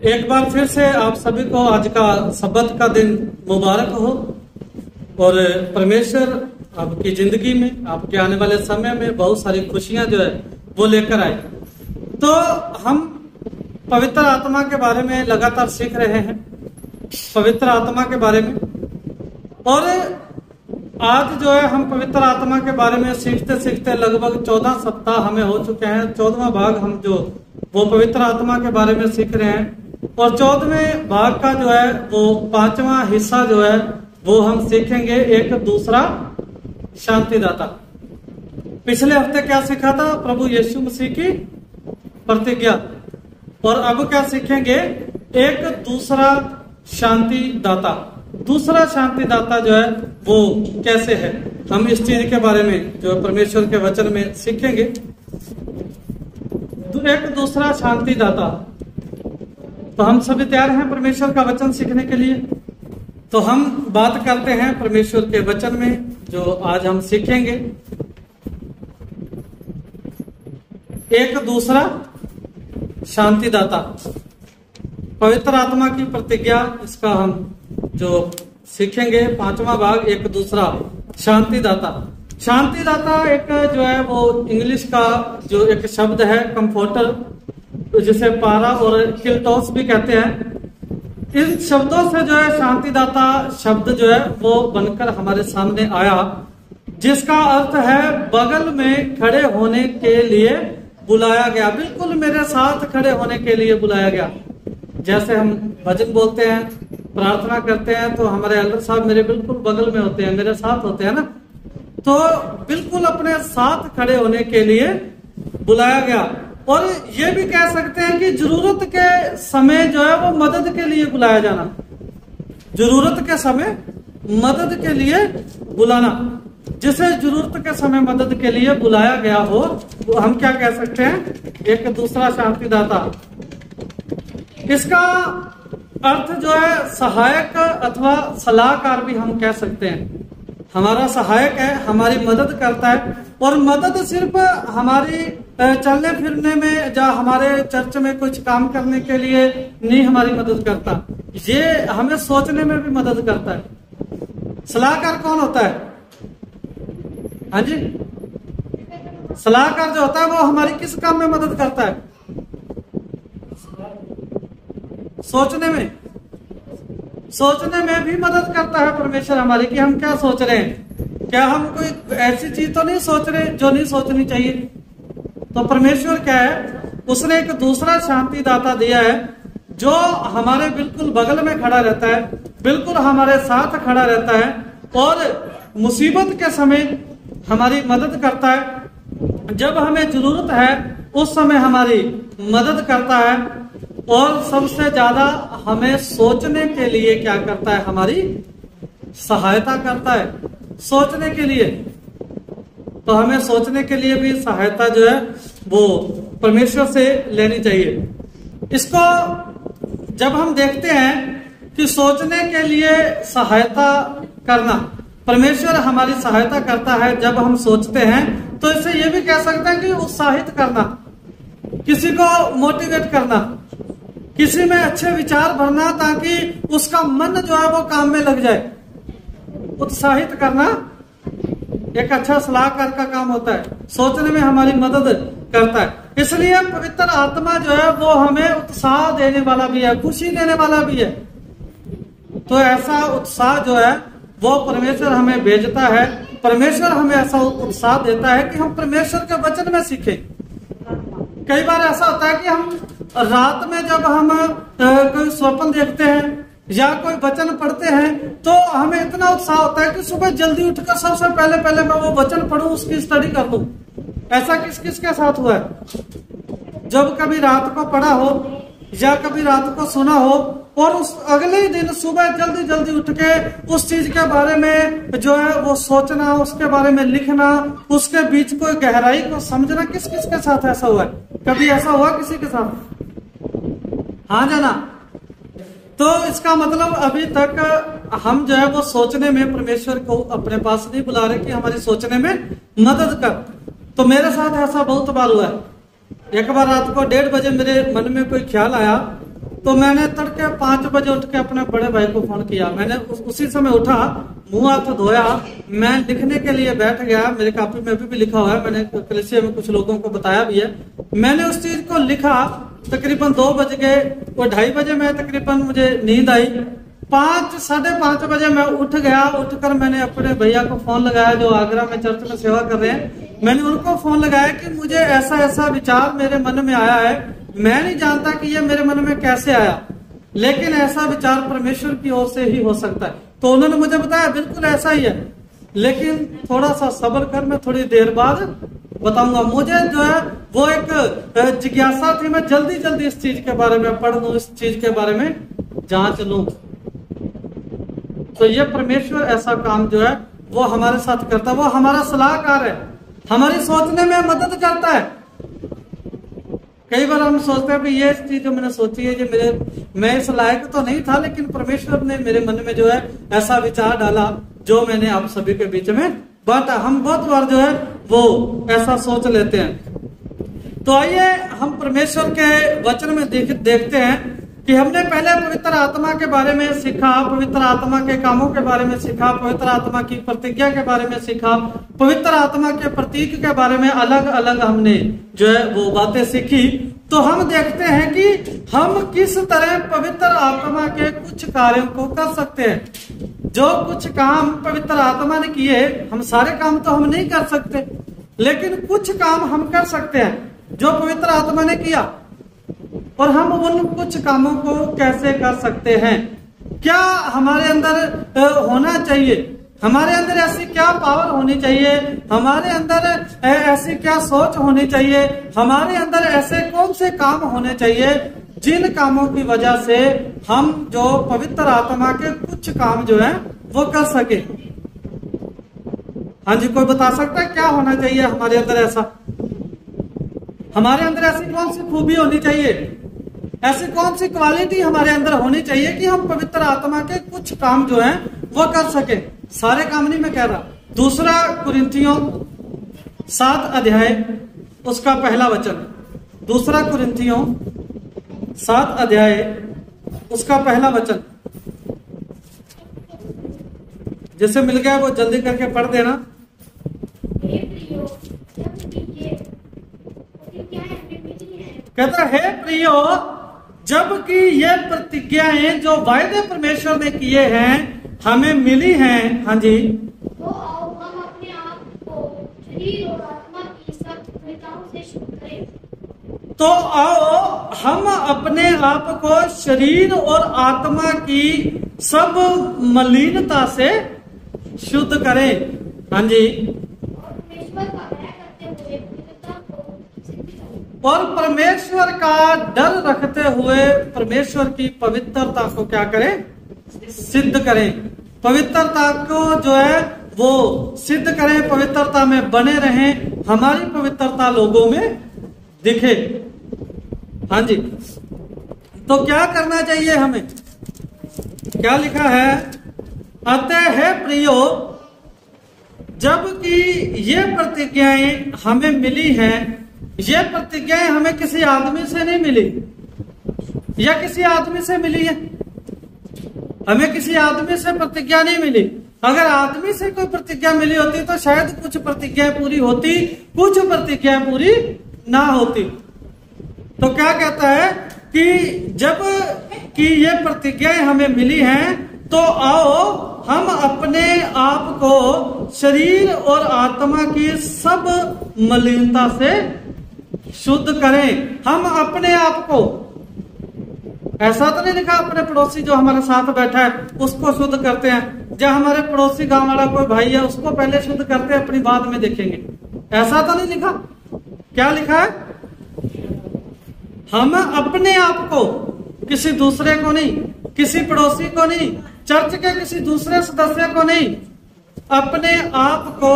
एक बार फिर से आप सभी को आज का सब्बत का दिन मुबारक हो और परमेश्वर आपकी जिंदगी में, आपके आने वाले समय में बहुत सारी खुशियां जो है वो लेकर आए। तो हम पवित्र आत्मा के बारे में लगातार सीख रहे हैं, पवित्र आत्मा के बारे में। और आज जो है हम पवित्र आत्मा के बारे में सीखते सीखते लगभग 14 सप्ताह हमें हो चुके हैं। 14वां भाग हम जो वो पवित्र आत्मा के बारे में सीख रहे हैं और 14वें भाग का जो है वो 5वां हिस्सा जो है वो हम सीखेंगे, एक दूसरा शांतिदाता। पिछले हफ्ते क्या सीखा था? प्रभु यीशु मसीह की प्रतिज्ञा। और अब क्या सीखेंगे? एक दूसरा शांतिदाता। दूसरा शांतिदाता जो है वो कैसे है, हम इस चीज के बारे में जो परमेश्वर के वचन में सीखेंगे। एक दूसरा शांतिदाता। तो हम सभी तैयार हैं परमेश्वर का वचन सीखने के लिए। तो हम बात करते हैं परमेश्वर के वचन में जो आज हम सीखेंगे, एक दूसरा शांतिदाता। पवित्र आत्मा की प्रतिज्ञा, इसका हम जो सीखेंगे 5वां भाग, एक दूसरा शांतिदाता। शांतिदाता एक जो है वो इंग्लिश का जो एक शब्द है, कंफर्टर, जिसे पारा और किल्टोस भी कहते हैं। इन शब्दों से जो है शांतिदाता शब्द जो है वो बनकर हमारे सामने आया, जिसका अर्थ है बगल में खड़े होने के लिए बुलाया गया। बिल्कुल मेरे साथ खड़े होने के लिए बुलाया गया। जैसे हम भजन बोलते हैं, प्रार्थना करते हैं, तो हमारे एल्डर साहब मेरे बिल्कुल बगल में होते हैं, मेरे साथ होते हैं ना। तो बिल्कुल अपने साथ खड़े होने के लिए बुलाया गया। और ये भी कह सकते हैं कि जरूरत के समय जो है वो मदद के लिए बुलाया जाना। जरूरत के समय मदद के लिए बुलाना। जिसे जरूरत के समय मदद के लिए बुलाया गया हो वो हम क्या कह सकते हैं? एक दूसरा शांतिदाता। इसका अर्थ जो है सहायक अथवा सलाहकार भी हम कह सकते हैं। हमारा सहायक है, हमारी मदद करता है। और मदद सिर्फ हमारी चलने फिरने में या हमारे चर्च में कुछ काम करने के लिए नहीं हमारी मदद करता, ये हमें सोचने में भी मदद करता है। सलाहकार कौन होता है? हाँ जी, सलाहकार जो होता है वो हमारी किस काम में मदद करता है? सोचने में भी मदद करता है परमेश्वर हमारी, कि हम क्या सोच रहे हैं, क्या हम कोई ऐसी चीज तो नहीं सोच रहे जो नहीं सोचनी चाहिए। तो परमेश्वर क्या है? उसने एक दूसरा शांतिदाता दिया है जो हमारे बिल्कुल बगल में खड़ा रहता है, बिल्कुल हमारे साथ खड़ा रहता है और मुसीबत के समय हमारी मदद करता है। जब हमें जरूरत है उस समय हमारी मदद करता है। और सबसे ज्यादा हमें सोचने के लिए क्या करता है? हमारी सहायता करता है, सोचने के लिए। तो हमें सोचने के लिए भी सहायता जो है वो परमेश्वर से लेनी चाहिए। इसको जब हम देखते हैं कि सोचने के लिए सहायता करना, परमेश्वर हमारी सहायता करता है जब हम सोचते हैं, तो इससे ये भी कह सकते हैं कि उत्साहित करना, किसी को मोटिवेट करना, किसी में अच्छे विचार भरना ताकि उसका मन जो है वो काम में लग जाए। उत्साहित करना एक अच्छा सलाहकार का काम होता है, सोचने में हमारी मदद करता है। इसलिए पवित्र आत्मा जो है वो हमें उत्साह देने वाला भी है, खुशी देने वाला भी है। तो ऐसा उत्साह जो है वो परमेश्वर हमें भेजता है। परमेश्वर हमें ऐसा उत्साह देता है कि हम परमेश्वर के वचन में सीखें। कई बार ऐसा होता है कि हम रात में जब हम कोई स्वप्न देखते हैं या कोई वचन पढ़ते हैं तो हमें इतना उत्साह होता है कि सुबह जल्दी उठकर सबसे पहले मैं वो वचन पढ़ूं, उसकी स्टडी कर लूं। ऐसा किस किस के साथ हुआ है? जब कभी रात को पढ़ा हो या कभी रात को सुना हो और उस अगले ही दिन सुबह जल्दी उठ के उस चीज के बारे में जो है वो सोचना, उसके बारे में लिखना, उसके बीच कोई गहराई को समझना। किस किस के साथ ऐसा हुआ है? कभी ऐसा हुआ किसी के साथ? हाँ जाना। तो इसका मतलब अभी तक हम जो है वो सोचने में परमेश्वर को अपने पास नहीं बुला रहे कि हमारी सोचने में मदद कर। तो मेरे साथ ऐसा बहुत बार हुआ है। एक बार रात को 1:30 बजे मेरे मन में कोई ख्याल आया तो मैंने तड़के 5 बजे उठ के अपने बड़े भाई को फोन किया। मैंने उसी समय उठा, मुंह हाथ धोया, मैं लिखने के लिए बैठ गया। मेरी कॉपी में भी लिखा हुआ है, मैंने कलिसिया में कुछ लोगों को बताया भी है। मैंने उस चीज को लिखा, तकरीबन 2 बज गए, वो 2:30 बजे में तकरीबन मुझे नींद आई। 5, 5:30 बजे मैं उठ गया। उठकर मैंने अपने भैया को फोन लगाया जो आगरा में चर्च में सेवा कर रहे हैं। मैंने उनको फोन लगाया कि मुझे ऐसा ऐसा विचार मेरे मन में आया है, मैं नहीं जानता कि ये मेरे मन में कैसे आया, लेकिन ऐसा विचार परमेश्वर की ओर से ही हो सकता है। तो उन्होंने मुझे बताया बिल्कुल ऐसा ही है, लेकिन थोड़ा सा सब्र कर, मैं थोड़ी देर बाद बताऊंगा। मुझे जो है वो एक जिज्ञासा थी, मैं जल्दी जल्दी इस चीज के बारे में पढ़ लूं, इस चीज के बारे में जांच लूं। तो ये परमेश्वर ऐसा काम जो है वो हमारे साथ करता है, वो हमारा सलाहकार है, हमारी सोचने में मदद करता है। कई बार हम सोचते हैं कि ये चीज जो मैंने सोची है, जो मैं इस लायक तो नहीं था, लेकिन परमेश्वर ने मेरे मन में जो है ऐसा विचार डाला जो मैंने आप सभी के बीच में बांटा। हम बहुत बार जो है वो ऐसा सोच लेते हैं। तो आइए हम परमेश्वर के वचन में देखते हैं कि हमने पहले पवित्र आत्मा के बारे में सीखा, पवित्र आत्मा के कामों के बारे में सीखा, पवित्र आत्मा की प्रतिज्ञा के बारे में सीखा, पवित्र आत्मा के प्रतीक के बारे में अलग अलग हमने जो है वो बातें सीखी। तो हम देखते हैं कि हम किस तरह पवित्र आत्मा के कुछ कार्यों को कर सकते हैं। जो कुछ काम पवित्र आत्मा ने किए, हम सारे काम तो हम नहीं कर सकते, लेकिन कुछ काम हम कर सकते हैं जो पवित्र आत्मा ने किया। और हम उन कुछ कामों को कैसे कर सकते हैं, क्या हमारे अंदर होना चाहिए, हमारे अंदर ऐसी क्या पावर होनी चाहिए, हमारे अंदर ऐसी क्या सोच होनी चाहिए, हमारे अंदर ऐसे कौन से काम होने चाहिए जिन कामों की वजह से हम जो पवित्र आत्मा के कुछ काम जो है वो कर सके। हाँ जी, कोई बता सकता है क्या होना चाहिए हमारे अंदर ऐसा? हमारे अंदर ऐसी कौन सी खूबी होनी चाहिए, ऐसी कौन सी क्वालिटी हमारे अंदर होनी चाहिए कि हम पवित्र आत्मा के कुछ काम जो हैं वो कर सके। सारे काम नहीं मैं कह रहा। 2 कुरिन्थियों 7 अध्याय उसका पहला वचन, 2 कुरिन्थियों 7 अध्याय उसका पहला वचन, जैसे मिल गया वो जल्दी करके पढ़ देना। कहता है प्रियो, जबकि ये प्रतिज्ञाएं जो वायदे परमेश्वर ने किए हैं हमें मिली हैं, हाँ जी, तो आओ हम अपने आप को शरीर और आत्मा की सब मलिनताओं से शुद्ध करें। तो आओ हम अपने आप को शरीर और आत्मा की सब मलिनता से शुद्ध करें, हाँ जी, और परमेश्वर का डर रखते हुए परमेश्वर की पवित्रता को क्या करें? सिद्ध करें। पवित्रता को जो है वो सिद्ध करें, पवित्रता में बने रहें, हमारी पवित्रता लोगों में दिखे। हाँ जी, तो क्या करना चाहिए हमें? क्या लिखा है? अतः है प्रियो, जबकि ये प्रतिज्ञाएं हमें मिली हैं, ये प्रतिज्ञाएं हमें किसी आदमी से नहीं मिली या किसी आदमी से मिली है? हमें किसी आदमी से प्रतिज्ञा नहीं मिली। अगर आदमी से कोई प्रतिज्ञा मिली होती तो शायद कुछ प्रतिज्ञाएं पूरी होती, कुछ प्रतिज्ञाएं पूरी ना होती। तो क्या कहता है कि जब कि ये प्रतिज्ञाएं हमें मिली हैं तो आओ हम अपने आप को शरीर और आत्मा की सब मलिनता से शुद्ध करें। हम अपने आप को, ऐसा तो नहीं लिखा अपने पड़ोसी जो हमारे साथ बैठा है उसको शुद्ध करते हैं, जब हमारे पड़ोसी गांव वाला कोई भाई है उसको पहले शुद्ध करते हैं, अपनी बाद में देखेंगे, ऐसा तो नहीं लिखा। क्या लिखा है? हम अपने आप को, किसी दूसरे को नहीं, किसी पड़ोसी को नहीं, चर्च के किसी दूसरे सदस्य को नहीं, अपने आप को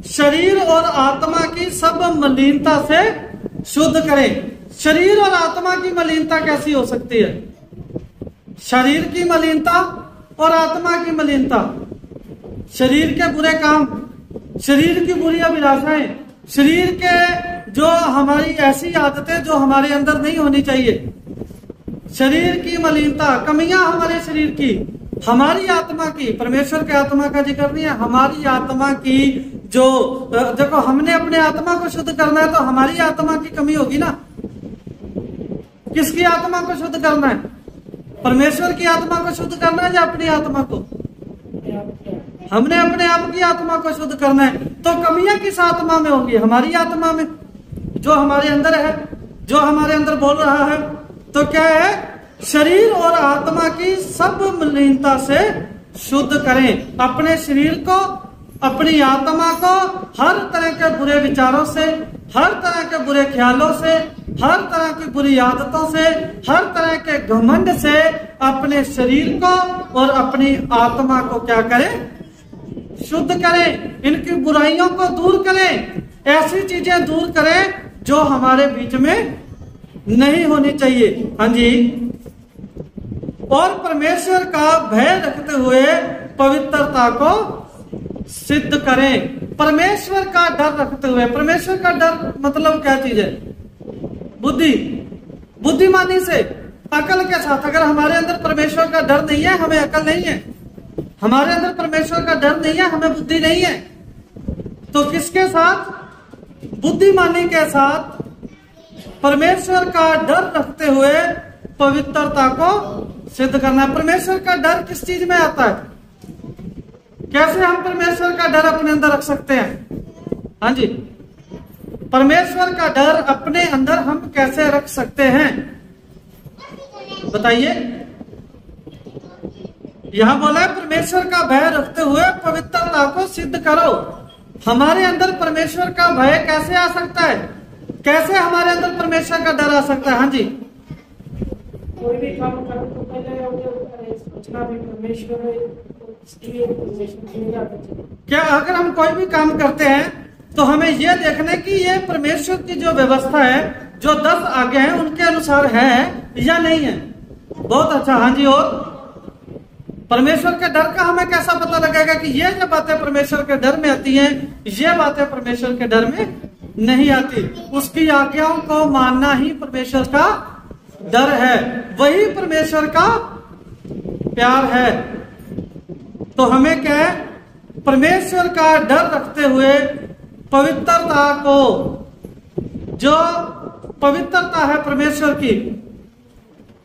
शरीर और आत्मा की सब मलिनता से शुद्ध करें। शरीर और आत्मा की मलिनता कैसी हो सकती है? शरीर की मलिनता और आत्मा की मलिनता, शरीर के बुरे काम, शरीर की बुरी अभिलाषाएं, शरीर के जो हमारी ऐसी आदतें जो हमारे अंदर नहीं होनी चाहिए, शरीर की मलिनता, कमियां हमारे शरीर की, हमारी आत्मा की, परमेश्वर के आत्मा का जिक्र नहीं है, हमारी आत्मा की जो, देखो हमने अपने आत्मा को शुद्ध करना है तो हमारी आत्मा की कमी होगी ना। किसकी आत्मा को शुद्ध करना है? परमेश्वर की आत्मा को शुद्ध करना है या अपनी आत्मा को? हमने अपने आप की आत्मा को शुद्ध करना है। तो कमियां किस आत्मा में होगी? हमारी आत्मा में, जो हमारे अंदर है, जो हमारे अंदर बोल रहा है। तो क्या है? शरीर और आत्मा की सब मलिनता से शुद्ध करें अपने शरीर को, अपनी आत्मा को, हर तरह के बुरे विचारों से, हर तरह के बुरे ख्यालों से, हर तरह की बुरी आदतों से, हर तरह के घमंड से अपने शरीर को और अपनी आत्मा को क्या करें? शुद्ध करें। इनकी बुराइयों को दूर करें, ऐसी चीजें दूर करें जो हमारे बीच में नहीं होनी चाहिए। हाँ जी। और परमेश्वर का भय रखते हुए पवित्रता को सिद्ध करें। परमेश्वर का डर रखते हुए, परमेश्वर का डर मतलब क्या चीज है? बुद्धि, बुद्धिमानी से, अकल के साथ। अगर हमारे अंदर परमेश्वर का डर नहीं है, हमें अकल नहीं है। हमारे अंदर परमेश्वर का डर नहीं है, हमें बुद्धि नहीं है। तो किसके साथ? बुद्धिमानी के साथ परमेश्वर का डर रखते हुए पवित्रता को सिद्ध करना है। परमेश्वर का डर किस चीज में आता है? कैसे हम परमेश्वर का डर अपने अंदर रख सकते हैं? हाँ जी, परमेश्वर का डर अपने अंदर हम कैसे रख सकते हैं? बताइए। यहां बोला है परमेश्वर का भय रखते हुए पवित्रता को सिद्ध करो। हमारे अंदर परमेश्वर का भय कैसे आ सकता है? कैसे हमारे अंदर परमेश्वर का डर आ सकता है? हाँ जी। कोई भी काम करो तो पहले सोचना भी परमेश्वर है, क्या अगर हम कोई भी काम करते हैं तो हमें यह देखना कि ये परमेश्वर की जो व्यवस्था है, जो 10 आज्ञा है, उनके अनुसार है या नहीं है? बहुत अच्छा। हाँ जी। और परमेश्वर के डर का हमें कैसा पता लगेगा कि ये जो बातें परमेश्वर के डर में आती हैं, ये बातें परमेश्वर के डर में नहीं आती? उसकी आज्ञाओं को मानना ही परमेश्वर का डर है, वही परमेश्वर का प्यार है। तो हमें क्या है? परमेश्वर का डर रखते हुए पवित्रता को, जो पवित्रता है परमेश्वर की,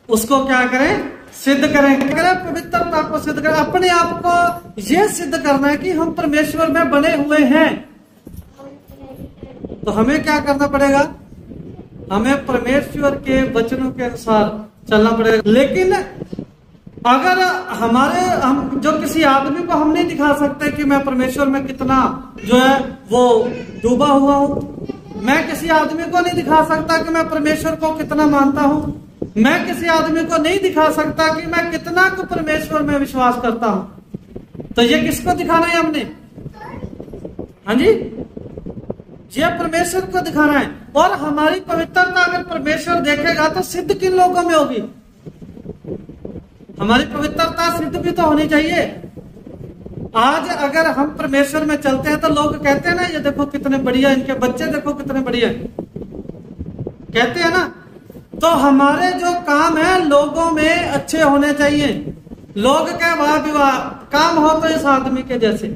उसको क्या करें? सिद्ध करें। पवित्रता को सिद्ध करें। अपने आप को यह सिद्ध करना है कि हम परमेश्वर में बने हुए हैं। तो हमें क्या करना पड़ेगा? हमें परमेश्वर के वचनों के अनुसार चलना पड़ेगा। लेकिन अगर हम जो किसी आदमी को हम नहीं दिखा सकते कि मैं परमेश्वर में कितना जो है वो डूबा हुआ हूं, मैं किसी आदमी को नहीं दिखा सकता कि मैं परमेश्वर को कितना मानता हूं, मैं किसी आदमी को नहीं दिखा सकता कि मैं कितना को परमेश्वर में विश्वास करता हूं, तो ये किसको दिखाना है हमने? हाँ जी, ये परमेश्वर को दिखाना है। और हमारी पवित्रता अगर परमेश्वर देखेगा तो सिद्ध किन लोगों में होगी? हमारी पवित्रता सिद्ध भी तो होनी चाहिए। आज अगर हम परमेश्वर में चलते हैं तो लोग कहते हैं ना, ये देखो कितने बढ़िया, इनके बच्चे देखो कितने बढ़िया, कहते हैं ना। तो हमारे जो काम है लोगों में अच्छे होने चाहिए। लोग क्या वाह विवाह काम हो तो इस आदमी के जैसे।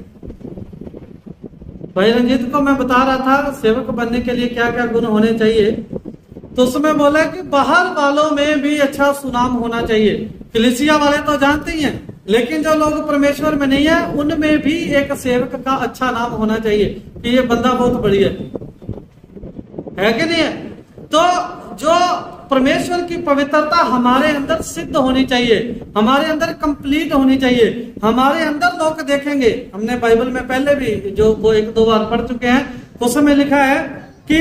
भाई रंजीत को मैं बता रहा था सेवक बनने के लिए क्या क्या गुण होने चाहिए, तो उसमें बोला कि बाहर वालों में भी अच्छा सुनाम होना चाहिए। कलीसिया वाले तो जानते ही हैं, लेकिन जो लोग परमेश्वर में नहीं है उनमें भी एक सेवक का अच्छा नाम होना चाहिए कि ये बंदा बहुत बढ़िया है कि नहीं है। तो जो परमेश्वर की पवित्रता हमारे अंदर सिद्ध होनी चाहिए, हमारे अंदर कंप्लीट होनी चाहिए। हमारे अंदर लोग देखेंगे, हमने बाइबल में पहले भी जो वो 1-2 बार पढ़ चुके हैं, उसमें लिखा है कि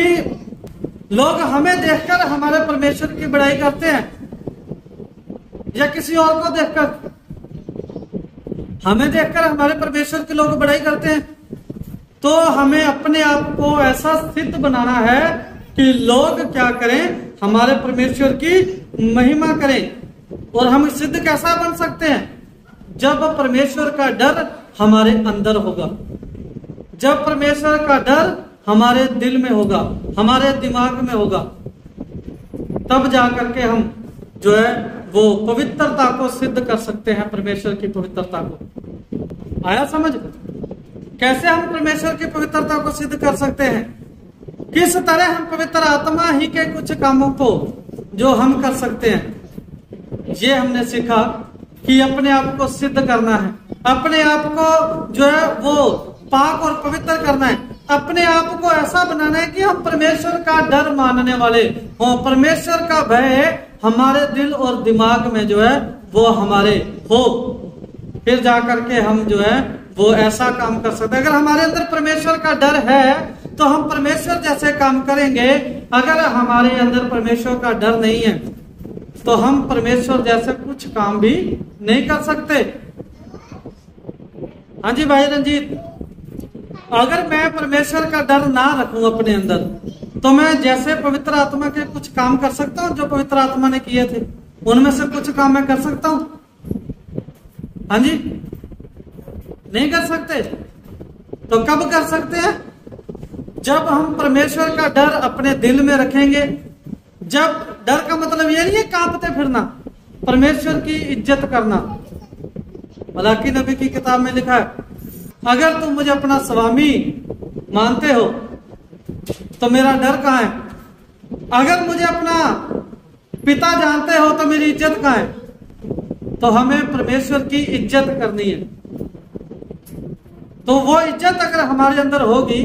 लोग हमें देखकर हमारे परमेश्वर की बड़ाई करते हैं, या किसी और को देखकर। हमें देखकर हमारे परमेश्वर के लोग बड़ाई करते हैं। तो हमें अपने आप को ऐसा सिद्ध बनाना है कि लोग क्या करें? हमारे परमेश्वर की महिमा करें। और हम सिद्ध कैसा बन सकते हैं? जब परमेश्वर का डर हमारे अंदर होगा, जब परमेश्वर का डर हमारे दिल में होगा, हमारे दिमाग में होगा, तब जाकर के हम जो है वो पवित्रता को सिद्ध कर सकते हैं, परमेश्वर की पवित्रता को। आया समझ? कैसे हम परमेश्वर की पवित्रता को सिद्ध कर सकते हैं? किस तरह हम पवित्र आत्मा ही के कुछ कामों को जो हम कर सकते हैं, ये हमने सीखा कि अपने आप को सिद्ध करना है, अपने आप को जो है वो पाक और पवित्र करना है, अपने आप को ऐसा बनाना है कि हम परमेश्वर का डर मानने वाले हो, परमेश्वर का भय हमारे दिल और दिमाग में जो है वो हमारे हो, फिर जाकर के हम जो है वो ऐसा काम कर सकते हैं। अगर हमारे अंदर परमेश्वर का डर है तो हम परमेश्वर जैसे काम करेंगे। अगर हमारे अंदर परमेश्वर का डर नहीं है तो हम परमेश्वर जैसे कुछ काम भी नहीं कर सकते। हाँ जी भाई रंजीत, अगर मैं परमेश्वर का डर ना रखूं अपने अंदर तो मैं जैसे पवित्र आत्मा के कुछ काम कर सकता हूं जो पवित्र आत्मा ने किए थे, उनमें से कुछ काम मैं कर सकता हूं? हाँ जी, नहीं कर सकते। तो कब कर सकते हैं? जब हम परमेश्वर का डर अपने दिल में रखेंगे। जब डर का मतलब ये नहीं है कांपते फिरना, परमेश्वर की इज्जत करना। मलाकी नबी की किताब में लिखा है, अगर तुम मुझे अपना स्वामी मानते हो तो मेरा डर कहाँ है? अगर मुझे अपना पिता जानते हो तो मेरी इज्जत कहाँ है? तो हमें परमेश्वर की इज्जत करनी है। तो वो इज्जत अगर हमारे अंदर होगी,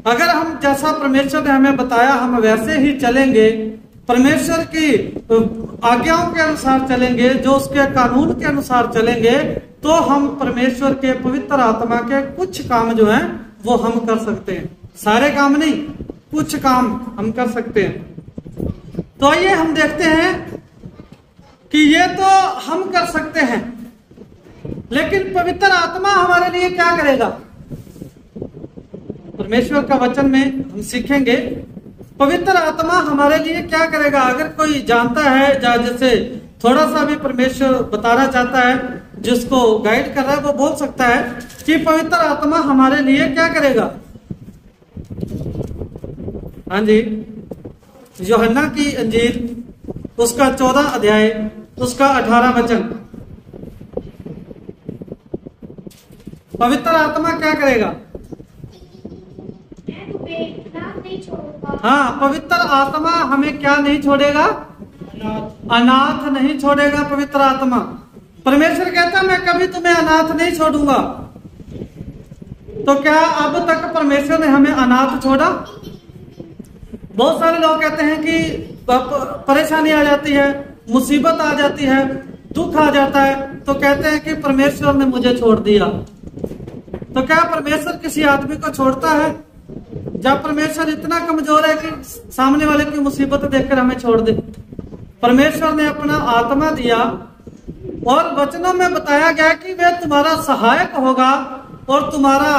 अगर हम जैसा परमेश्वर ने हमें बताया हम वैसे ही चलेंगे, परमेश्वर की आज्ञाओं के अनुसार चलेंगे, जो उसके कानून के अनुसार चलेंगे, तो हम परमेश्वर के पवित्र आत्मा के कुछ काम जो हैं वो हम कर सकते हैं। सारे काम नहीं, कुछ काम हम कर सकते हैं। तो आइए हम देखते हैं कि ये तो हम कर सकते हैं, लेकिन पवित्र आत्मा हमारे लिए क्या करेगा? परमेश्वर का वचन में हम सीखेंगे पवित्र आत्मा हमारे लिए क्या करेगा। अगर कोई जानता है, जैसे थोड़ा सा भी परमेश्वर बताना चाहता है, जिसको गाइड कर रहा है, वो बोल सकता है कि पवित्र आत्मा हमारे लिए क्या करेगा। हाँ जी, यूहन्ना की इंजील उसका 14 अध्याय उसका 18 वचन। पवित्र आत्मा क्या करेगा? हाँ, पवित्र आत्मा हमें क्या नहीं छोड़ेगा? अनाथ नहीं छोड़ेगा पवित्र आत्मा। परमेश्वर कहता मैं कभी तुम्हें अनाथ नहीं छोड़ूंगा। तो क्या अब तक परमेश्वर ने हमें अनाथ छोड़ा? बहुत सारे लोग कहते हैं कि परेशानी आ जाती है, मुसीबत आ जाती है, दुख आ जाता है, तो कहते हैं कि परमेश्वर ने मुझे छोड़ दिया। तो क्या परमेश्वर किसी आदमी को छोड़ता है? जब परमेश्वर इतना कमजोर है कि सामने वाले की मुसीबत देखकर हमें छोड़ दे? परमेश्वर ने अपना आत्मा दिया और वचनों में बताया गया कि वह तुम्हारा सहायक होगा और तुम्हारा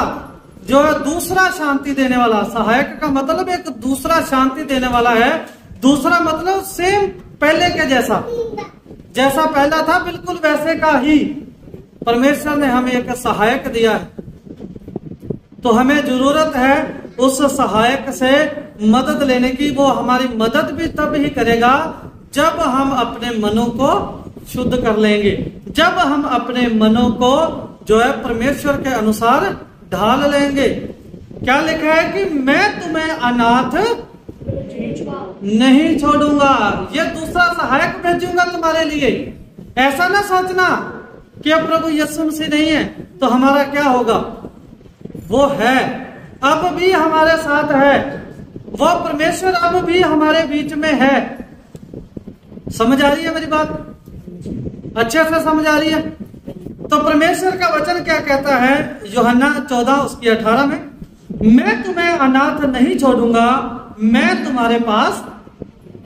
जो है दूसरा शांति देने वाला। सहायक का मतलब एक दूसरा शांति देने वाला है। दूसरा मतलब सेम पहले के जैसा, जैसा पहला था बिल्कुल वैसे का ही परमेश्वर ने हमें एक सहायक दिया है। तो हमें जरूरत है उस सहायक से मदद लेने की। वो हमारी मदद भी तब ही करेगा जब हम अपने मनों को शुद्ध कर लेंगे, जब हम अपने मनों को जो है परमेश्वर के अनुसार ढाल लेंगे। क्या लिखा है कि मैं तुम्हें अनाथ नहीं छोड़ूंगा, ये दूसरा सहायक भेजूंगा तुम्हारे लिए। ऐसा ना सोचना कि अब प्रभु यीशु मसीह नहीं है तो हमारा क्या होगा। वो है, अब भी हमारे साथ है, वो परमेश्वर अब भी हमारे बीच में है। समझ आ रही है मेरी बात? अच्छे से समझ आ रही है? तो परमेश्वर का वचन क्या कहता है यूहन्ना 14 उसकी 18 में, मैं तुम्हें अनाथ नहीं छोड़ूंगा, मैं तुम्हारे पास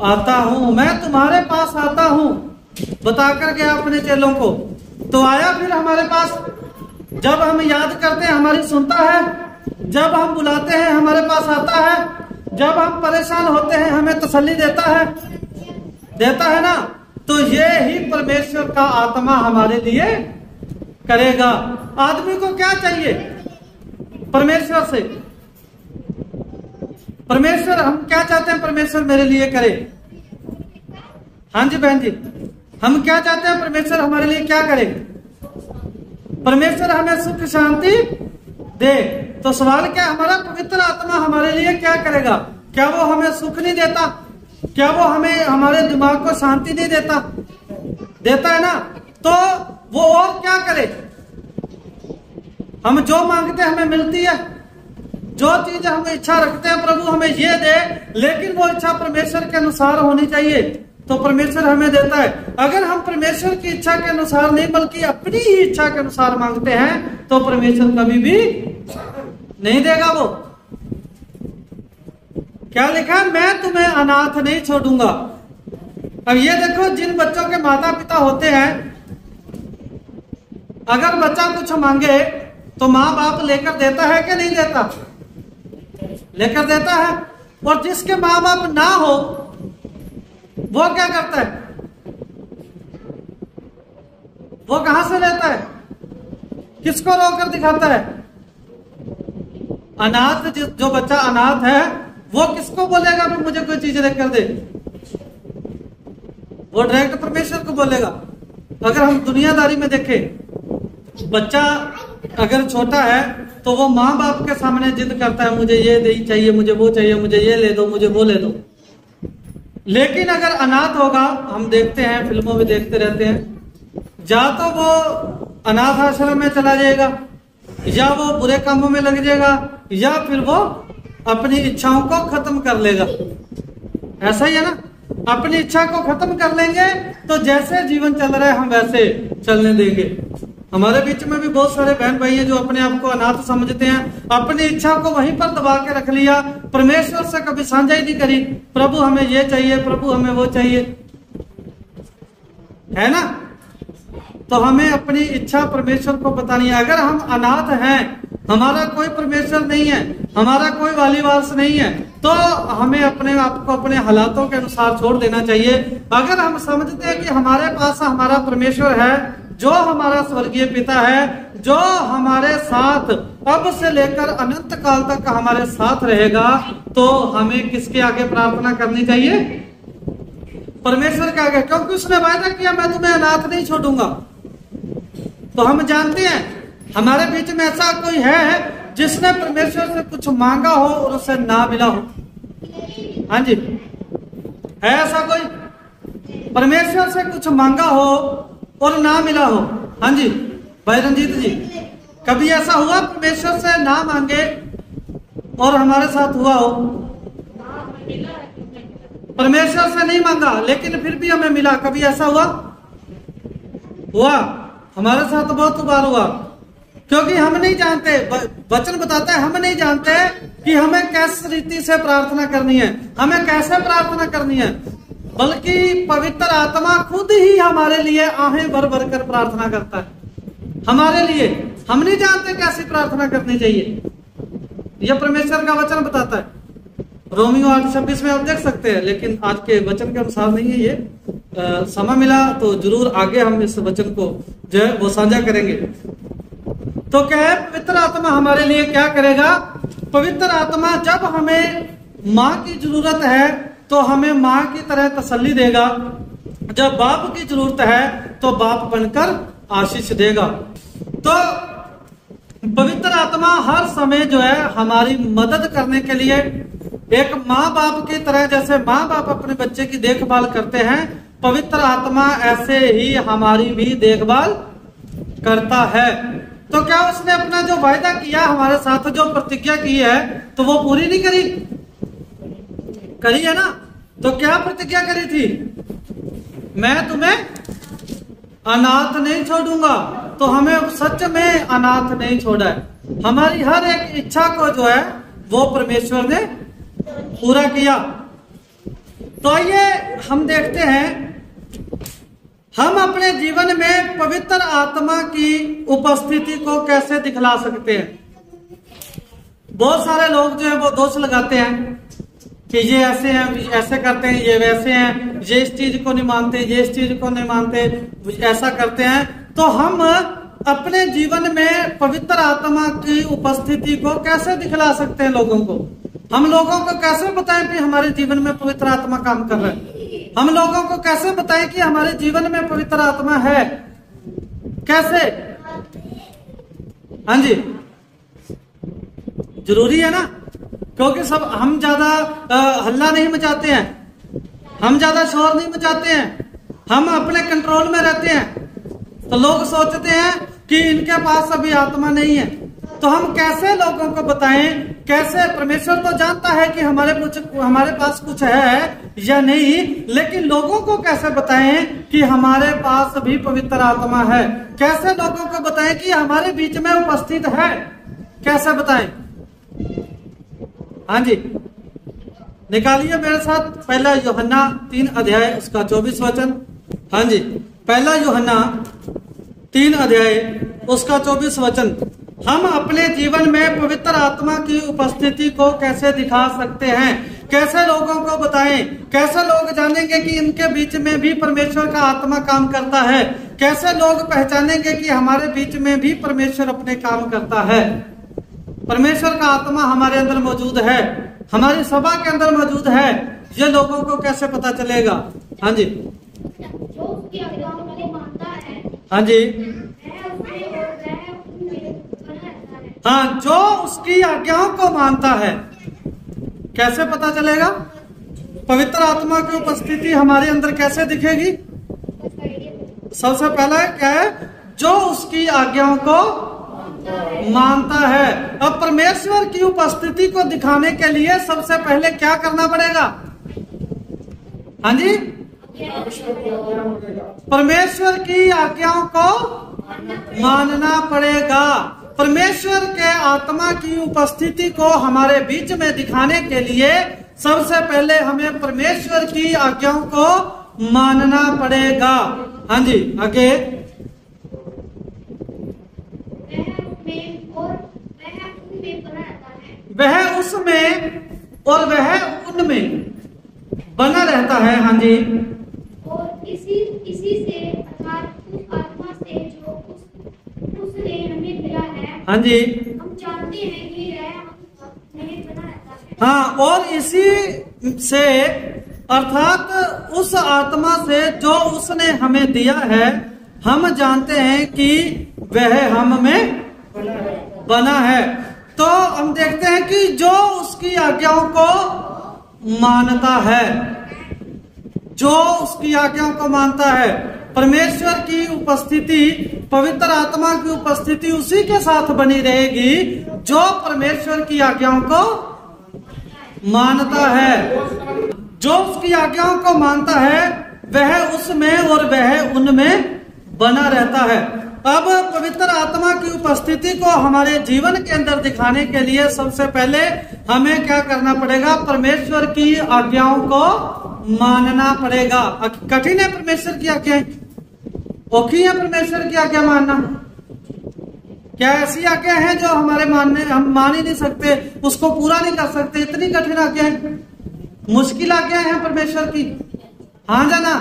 आता हूं, मैं तुम्हारे पास आता हूं। बताकर गया अपने चेलों को। तो आया फिर हमारे पास। जब हम याद करते हैं हमारी सुनता है, जब हम बुलाते हैं हमारे पास आता है, जब हम परेशान होते हैं हमें तसल्ली देता है ना। तो ये ही परमेश्वर का आत्मा हमारे लिए करेगा। आदमी को क्या चाहिए परमेश्वर से? परमेश्वर, हम क्या चाहते हैं परमेश्वर मेरे लिए करे? हाँ जी बहन जी, हम क्या चाहते हैं? परमेश्वर हमारे लिए क्या करे? परमेश्वर हमें सुख शांति दे। तो सवाल क्या, हमारा पवित्र आत्मा हमारे लिए क्या करेगा? क्या वो हमें सुख नहीं देता? क्या वो हमें हमारे दिमाग को शांति नहीं देता? देता है ना। तो वो और क्या करे? हम जो मांगते हैं हमें मिलती है, जो चीज हम इच्छा रखते हैं प्रभु हमें ये दे, लेकिन वो इच्छा परमेश्वर के अनुसार होनी चाहिए, तो परमेश्वर हमें देता है। अगर हम परमेश्वर की इच्छा के अनुसार नहीं बल्कि अपनी ही इच्छा के अनुसार मांगते हैं तो परमेश्वर कभी भी नहीं देगा। वो क्या लिखा है? मैं तुम्हें अनाथ नहीं छोड़ूंगा। अब ये देखो, जिन बच्चों के माता पिता होते हैं, अगर बच्चा कुछ मांगे तो माँ बाप लेकर देता है कि नहीं देता? लेकर देता है। और जिसके माँ बाप ना हो वो क्या करता है? वो कहां से लेता है? किसको रोकर दिखाता है? अनाथ, जो बच्चा अनाथ है वो किसको बोलेगा भी मुझे कोई चीज लेकर दे? वो डायरेक्ट परमेश्वर को बोलेगा। अगर हम दुनियादारी में देखें, बच्चा अगर छोटा है तो वो माँ बाप के सामने जिद करता है, मुझे ये नहीं चाहिए, मुझे वो चाहिए, मुझे ये ले दो, मुझे वो ले दो। लेकिन अगर अनाथ होगा, हम देखते हैं फिल्मों में देखते रहते हैं, या तो वो अनाथ आश्रम में चला जाएगा, या वो बुरे कामों में लग जाएगा, या फिर वो अपनी इच्छाओं को खत्म कर लेगा। ऐसा ही है ना, अपनी इच्छा को खत्म कर लेंगे तो जैसे जीवन चल रहा है हम वैसे चलने देंगे। हमारे बीच में भी बहुत सारे बहन भाई हैं जो अपने आप को अनाथ समझते हैं, अपनी इच्छा को वहीं पर दबा के रख लिया, परमेश्वर से कभी साझा ही नहीं करी, प्रभु हमें ये चाहिए, प्रभु हमें वो चाहिए, है ना। तो हमें अपनी इच्छा परमेश्वर को बतानी है। अगर हम अनाथ हैं, हमारा कोई परमेश्वर नहीं है, हमारा कोई वाली वारस नहीं है, तो हमें अपने आप को अपने हालातों के अनुसार छोड़ देना चाहिए। अगर हम समझते हैं कि हमारे पास हमारा परमेश्वर है, जो हमारा स्वर्गीय पिता है, जो हमारे साथ अब से लेकर अनंत काल तक हमारे साथ रहेगा, तो हमें किसके आगे प्रार्थना करनी चाहिए? परमेश्वर के आगे, क्योंकि उसने वायदा किया मैं तुम्हें अनाथ नहीं छोड़ूंगा। तो हम जानते हैं हमारे बीच में ऐसा कोई है जिसने परमेश्वर से कुछ मांगा हो और उसे ना मिला हो? हाँ जी, है ऐसा कोई? परमेश्वर से कुछ मांगा हो और ना मिला हो? हाँ जी भाई रंजीत जी, कभी ऐसा हुआ परमेश्वर से ना मांगे और हमारे साथ हुआ हो? परमेश्वर से नहीं मांगा लेकिन फिर भी हमें मिला, कभी ऐसा हुआ? हुआ, हमारे साथ बहुत बार हुआ। क्योंकि हम नहीं जानते, वचन बताता है हम नहीं जानते कि हमें किस रीति से प्रार्थना करनी है, हमें कैसे प्रार्थना करनी है, बल्कि पवित्र आत्मा खुद ही हमारे लिए आहें भर भर कर प्रार्थना करता है हमारे लिए। हम नहीं जानते कैसी प्रार्थना करनी चाहिए, यह परमेश्वर का वचन बताता है। रोमियो 8:26 में आप देख सकते हैं, लेकिन आज के वचन के अनुसार नहीं है ये। समय मिला तो जरूर आगे हम इस वचन को जो है वो साझा करेंगे। तो क्या है, पवित्र आत्मा हमारे लिए क्या करेगा? पवित्र आत्मा जब हमें माँ की जरूरत है तो हमें माँ की तरह तसल्ली देगा, जब बाप की जरूरत है तो बाप बनकर आशीष देगा। तो पवित्र आत्मा हर समय जो है हमारी मदद करने के लिए एक माँ बाप की तरह, जैसे माँ बाप अपने बच्चे की देखभाल करते हैं, पवित्र आत्मा ऐसे ही हमारी भी देखभाल करता है। तो क्या उसने अपना जो वायदा किया हमारे साथ, जो प्रतिज्ञा की है, तो वो पूरी नहीं करी? करी है ना। तो क्या प्रतिज्ञा करी थी? मैं तुम्हें अनाथ नहीं छोड़ूंगा। तो हमें सच में अनाथ नहीं छोड़ा है, हमारी हर एक इच्छा को जो है वो परमेश्वर ने पूरा किया। तो आइए हम देखते हैं हम अपने जीवन में पवित्र आत्मा की उपस्थिति को कैसे दिखला सकते हैं। बहुत सारे लोग जो है वो दोष लगाते हैं कि ये ऐसे हैं, ऐसे करते हैं, ये वैसे हैं, ये इस चीज को नहीं मानते, ये इस चीज को नहीं मानते, ऐसा करते हैं। तो हम अपने जीवन में पवित्र आत्मा की उपस्थिति को कैसे दिखला सकते हैं लोगों को? हम लोगों को कैसे बताएं कि हमारे जीवन में पवित्र आत्मा काम कर रहा है? हम लोगों को कैसे बताएं कि हमारे जीवन में पवित्र आत्मा है? कैसे? हाँ जी, जरूरी है ना, क्योंकि सब हम ज्यादा हल्ला नहीं मचाते हैं, हम ज्यादा शोर नहीं मचाते हैं, हम अपने कंट्रोल में रहते हैं, तो लोग सोचते हैं कि इनके पास अभी आत्मा नहीं है। तो हम कैसे लोगों को बताएं? कैसे? परमेश्वर तो जानता है कि हमारे पास कुछ है या नहीं, लेकिन लोगों को कैसे बताएं कि हमारे पास भी पवित्र आत्मा है? कैसे लोगों को बताएं कि हमारे बीच में उपस्थित है? कैसे बताएं? हाँ जी, निकालिए मेरे साथ पहला यूहन्ना 3 अध्याय उसका 24 वचन। हाँ जी, पहला यूहन्ना 3 अध्याय उसका 24 वचन। हम अपने जीवन में पवित्र आत्मा की उपस्थिति को कैसे दिखा सकते हैं? कैसे लोगों को बताएं? कैसे लोग जानेंगे कि इनके बीच में भी परमेश्वर का आत्मा काम करता है? कैसे लोग पहचानेंगे कि हमारे बीच में भी परमेश्वर अपने काम करता है? परमेश्वर का आत्मा हमारे अंदर मौजूद है, हमारी सभा के अंदर मौजूद है, ये लोगों को कैसे पता चलेगा? हाँ जी, जो उसकी आज्ञाओं को मानता है, हाँ जी, वह उसमें और वह उनमें बना रहता है। हाँ, जो उसकी आज्ञाओं को मानता है। कैसे पता चलेगा? पवित्र आत्मा की उपस्थिति हमारे अंदर कैसे दिखेगी? सबसे पहला क्या है? जो उसकी आज्ञाओं को मानता है। अब परमेश्वर की उपस्थिति को दिखाने के लिए सबसे पहले क्या करना पड़ेगा? हाँ जी, परमेश्वर की आज्ञाओं को मानना पड़ेगा। परमेश्वर के आत्मा की उपस्थिति को हमारे बीच में दिखाने के लिए सबसे पहले हमें परमेश्वर की आज्ञाओं को मानना पड़ेगा। हाँ जी, आगे। वह उसमें और वह उनमें बना रहता है। हाँ जी, और इसी से अर्थात उस आत्मा से जो उसने हमें दिया है, हाँ जी, हम जानते हैं कि वह हमें बना रहता है। हाँ, और इसी से अर्थात उस आत्मा से जो उसने हमें दिया है, हम जानते हैं कि वह हम में बना है। तो हम देखते हैं कि जो उसकी आज्ञाओं को मानता है, जो उसकी आज्ञाओं को मानता है, परमेश्वर की उपस्थिति, पवित्र आत्मा की उपस्थिति उसी के साथ बनी रहेगी जो परमेश्वर की आज्ञाओं को मानता है। जो उसकी आज्ञाओं को मानता है वह उसमें और वह उनमें बना रहता है। अब पवित्र आत्मा की उपस्थिति को हमारे जीवन के अंदर दिखाने के लिए सबसे पहले हमें क्या करना पड़ेगा? परमेश्वर की आज्ञाओं को मानना पड़ेगा। कठिन है परमेश्वर की आज्ञा? औखी है परमेश्वर की आज्ञा मानना? क्या ऐसी आज्ञा है जो हम मान ही नहीं सकते, उसको पूरा नहीं कर सकते? इतनी कठिन आज्ञा है, मुश्किल आज्ञा है परमेश्वर की? हाँ जाना,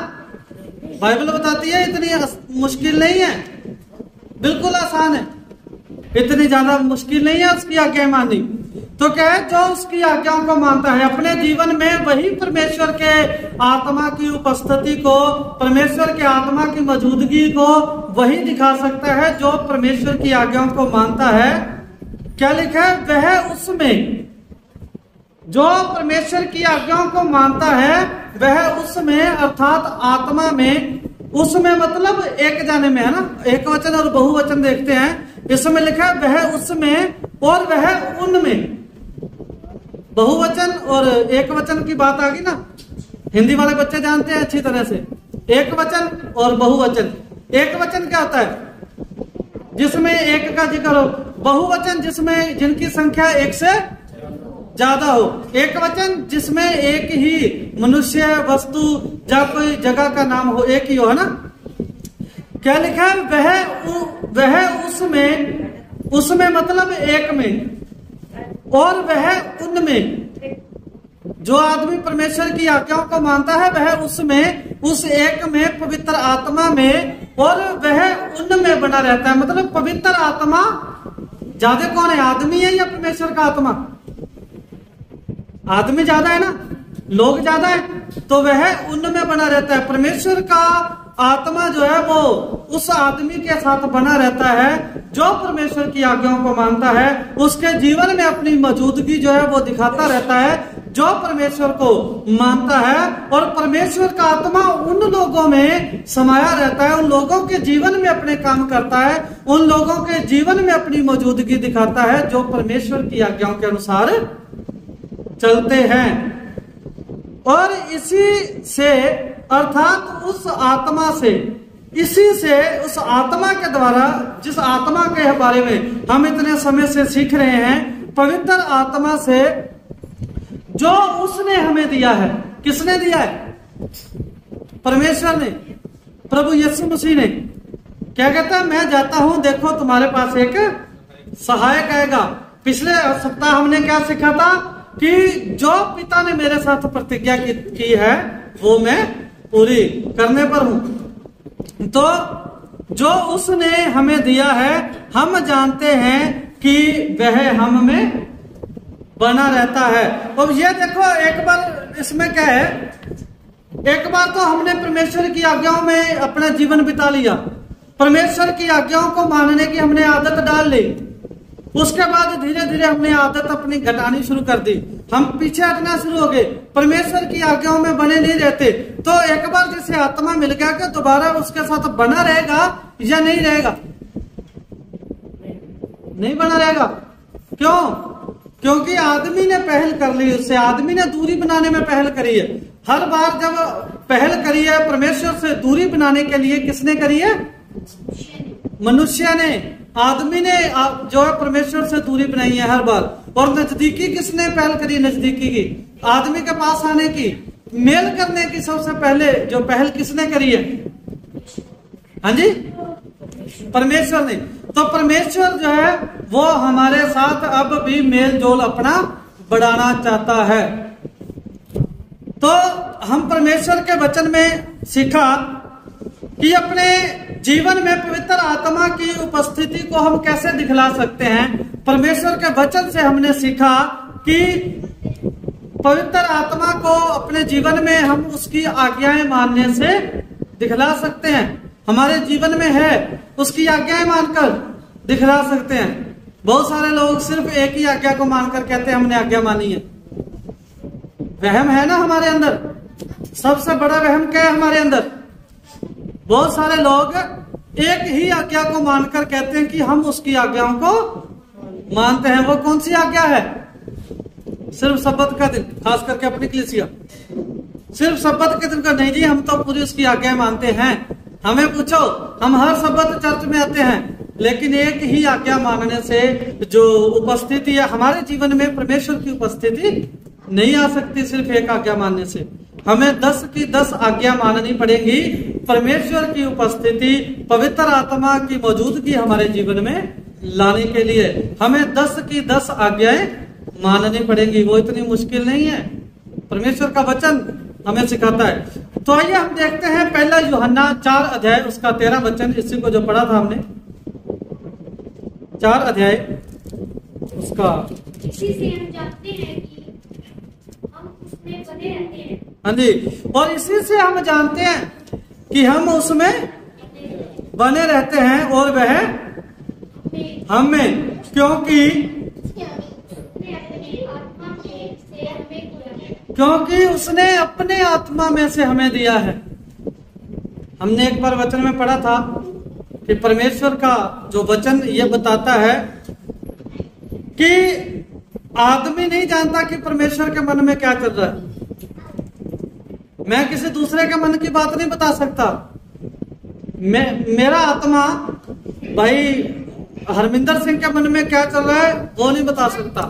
बाइबल बताती है इतनी मुश्किल नहीं है, बिल्कुल आसान है, इतनी ज्यादा मुश्किल नहीं है उसकी आज्ञा माननी। तो क्या है? जो उसकी आज्ञाओं को मानता है अपने जीवन में, वही परमेश्वर के आत्मा की उपस्थिति को, परमेश्वर के आत्मा की मौजूदगी को वही दिखा सकता है जो परमेश्वर की आज्ञाओं को मानता है। क्या लिखा है? वह उसमें, जो परमेश्वर की आज्ञाओं को मानता है वह उसमें अर्थात आत्मा में, उसमें मतलब एक जाने में है ना, एक वचन और बहुवचन देखते हैं। इसमें लिखा है वह उसमें और वह उनमें। बहुवचन और एक वचन की बात आ गई ना, हिंदी वाले बच्चे जानते हैं अच्छी तरह से। एक वचन और बहुवचन। एक वचन क्या होता है? जिसमें एक का जिक्र हो। बहुवचन जिसमें जिनकी संख्या एक से ज्यादा हो। एक वचन जिसमें एक ही मनुष्य, वस्तु या कोई जगह का नाम हो, एक ही हो, है ना। क्या लिखा है? वह उसमें मतलब एक में, और वह उनमें। जो आदमी परमेश्वर की आज्ञाओं को मानता है वह उसमें, उस एक में, पवित्र आत्मा में, और वह उनमें बना रहता है। मतलब पवित्र आत्मा ज्यादा कौन है? आदमी है या परमेश्वर का आत्मा? आदमी ज्यादा है ना, लोग ज्यादा है तो वह उनमें बना रहता है। परमेश्वर का आत्मा जो है वो उस आदमी के साथ बना रहता है जो परमेश्वर की आज्ञाओं को मानता है, उसके जीवन में अपनी मौजूदगी जो है वो दिखाता रहता है जो परमेश्वर को मानता है। और परमेश्वर का आत्मा उन लोगों में समाया रहता है, उन लोगों के जीवन में अपने काम करता है, उन लोगों के जीवन में अपनी मौजूदगी दिखाता है जो परमेश्वर की आज्ञाओं के अनुसार चलते हैं। और इसी से अर्थात उस आत्मा से, इसी से उस आत्मा के द्वारा, जिस आत्मा के बारे में हम इतने समय से सीख रहे हैं, पवित्र आत्मा से जो उसने हमें दिया है। किसने दिया है? परमेश्वर ने, प्रभु यीशु मसीह ने। क्या कहता है? मैं जाता हूं, देखो तुम्हारे पास एक सहायक आएगा। पिछले सप्ताह हमने क्या सीखा था कि जो पिता ने मेरे साथ प्रतिज्ञा की है वो मैं पूरी करने पर हूं। तो जो उसने हमें दिया है हम जानते हैं कि वह हम में बना रहता है। अब ये देखो, एक बार इसमें क्या है, एक बार तो हमने परमेश्वर की आज्ञाओं में अपना जीवन बिता लिया, परमेश्वर की आज्ञाओं को मानने की हमने आदत डाल ली, उसके बाद धीरे धीरे हमने आदत अपनी घटानी शुरू कर दी, हम पीछे हटना शुरू हो गए, परमेश्वर की आज्ञाओं में बने नहीं रहते। तो एक बार जैसे आत्मा मिल गया कि दोबारा उसके साथ बना रहेगा या नहीं रहेगा? नहीं बना रहेगा। क्यों? क्योंकि आदमी ने पहल कर ली, उससे आदमी ने दूरी बनाने में पहल करी है। हर बार जब पहल करी है परमेश्वर से दूरी बनाने के लिए, किसने करी है? मनुष्य ने, आदमी ने जो है परमेश्वर से दूरी बनाई है हर बार। और नजदीकी किसने पहल करी? नजदीकी की, आदमी के पास आने की, मेल करने की सबसे पहले जो पहल किसने करी है? हाँ जी, परमेश्वर ने। तो परमेश्वर जो है वो हमारे साथ अब भी मेल जोल अपना बढ़ाना चाहता है। तो हम परमेश्वर के वचन में सीखा कि अपने जीवन में पवित्र आत्मा की उपस्थिति को हम कैसे दिखला सकते हैं। परमेश्वर के वचन से हमने सीखा कि पवित्र आत्मा को अपने जीवन में हम उसकी आज्ञाएं मानने से दिखला सकते हैं। हमारे जीवन में है, उसकी आज्ञाएं मानकर दिखला सकते हैं। बहुत सारे लोग सिर्फ एक ही आज्ञा को मानकर कहते हैं हमने आज्ञा मानी है। वहम है ना हमारे अंदर, सबसे बड़ा वहम क्या है हमारे अंदर? बहुत सारे लोग एक ही आज्ञा को मानकर कहते हैं कि हम उसकी आज्ञाओं को मानते हैं। वो कौन सी आज्ञा है? सिर्फ सब्बत का दिन, खास करके अपनी कलीसिया, सिर्फ सब्बत के दिन का नहीं जी, हम तो पूरी उसकी आज्ञा मानते हैं। हमें पूछो, हम हर सब्बत चर्च में आते हैं, लेकिन एक ही आज्ञा मानने से जो उपस्थिति है हमारे जीवन में, परमेश्वर की उपस्थिति नहीं आ सकती सिर्फ एक आज्ञा मानने से। हमें 10 की 10 आज्ञा माननी पड़ेगी परमेश्वर की उपस्थिति, पवित्र आत्मा की मौजूदगी हमारे जीवन में लाने के लिए। हमें 10 की 10 आज्ञाएं माननी पड़ेगी। वो इतनी मुश्किल नहीं है, परमेश्वर का वचन हमें सिखाता है। तो आइए हम देखते हैं पहला यूहन्ना 4 अध्याय उसका 13 वचन, इसी को जो पढ़ा था हमने, 4 अध्याय उसका। इसी से हम जानते हैं कि हम उसमें बने रहते हैं। हाँ जी, और इसी से हम जानते हैं कि हम उसमें बने रहते हैं और वह हमें, क्योंकि उसने अपने आत्मा में से हमें दिया है। हमने एक बार वचन में पढ़ा था कि परमेश्वर का जो वचन ये बताता है कि आदमी नहीं जानता कि परमेश्वर के मन में क्या चल रहा है। मैं किसी दूसरे के मन की बात नहीं बता सकता। मेरा आत्मा भाई हरमिंदर सिंह के मन में क्या चल रहा है वो नहीं बता सकता।